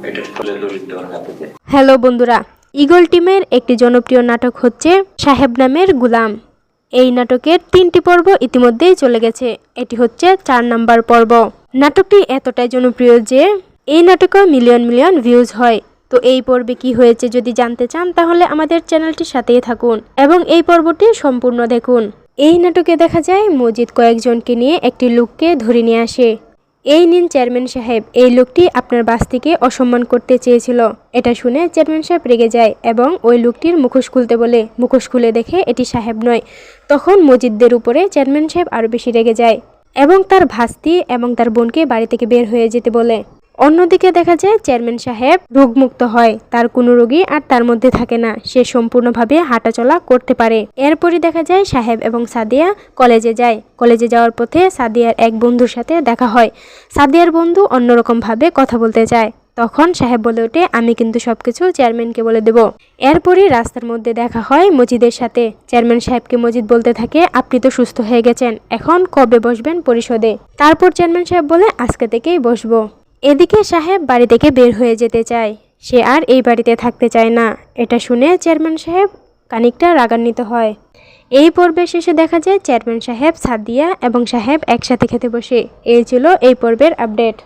এটা হচ্ছে দরিদ্র হাতে। হ্যালো বন্ধুরা, ঈগল টিমের একটি জনপ্রিয় নাটক হচ্ছে সাহেব নামের গুলাম। এই নাটকের 3টি পর্ব ইতিমধ্যেই চলে গেছে। এটি হচ্ছে 4 নাম্বার পর্ব। নাটকটি এতটাই জনপ্রিয় যে এই নাটকে মিলিয়ন মিলিয়ন ভিউজ হয়। তো এই পর্বে কি হয়েছে যদি জানতে চান তাহলে আমাদের চ্যানেলটির সাথেই থাকুন এবং এই পর্বটি সম্পূর্ণ দেখুন। এই নাটকে দেখা যায় মজিদ কয়েকজনকে নিয়ে একটি লোককে ধরে নিয়ে আসে। এই নিন চেয়ারম্যান সাহেব, এই লোকটি আপনার বাসটিকে অসম্মান করতে চেয়েছিল। এটা শুনে চেয়ারম্যান সাহেব রেগে যায় এবং ওই লোকটির মুখোশ খুলতে বলে। মুখোশ খুলে দেখে এটি সাহেব নয়। তখন মজিদদের উপরে চেয়ারম্যান সাহেব আরও বেশি রেগে যায় এবং তার ভাস্তি এবং তার বোনকে বাড়ি থেকে বের হয়ে যেতে বলে। অন্যদিকে দেখা যায় চেয়ারম্যান সাহেব রোগমুক্ত হয়, তার কোনো রোগী আর তার মধ্যে থাকে না, সে সম্পূর্ণভাবে হাঁটাচলা করতে পারে। এরপরই দেখা যায় সাহেব এবং সাদিয়া কলেজে যায়। কলেজে যাওয়ার পথে সাদিয়ার এক বন্ধুর সাথে দেখা হয়। সাদিয়ার বন্ধু অন্যরকমভাবে কথা বলতে চায়। তখন সাহেব বলে ওঠে, আমি কিন্তু সবকিছু চেয়ারম্যানকে বলে দেব। এরপরই রাস্তার মধ্যে দেখা হয় মজিদের সাথে। চেয়ারম্যান সাহেবকে মজিদ বলতে থাকে, আপনি তো সুস্থ হয়ে গেছেন, এখন কবে বসবেন পরিষদে? তারপর চেয়ারম্যান সাহেব বলে, আজকে থেকেই বসবো। এদিকে সাহেব বাড়ি থেকে বের হয়ে যেতে চায়, সে আর এই বাড়িতে থাকতে চায় না। এটা শুনে চেয়ারম্যান সাহেব খানিকটা রাগান্বিত হয়। এই পর্বের শেষে দেখা যায় চেয়ারম্যান সাহেব, সাদিয়া এবং সাহেব একসাথে খেতে বসে। এই ছিল এই পর্বের আপডেট।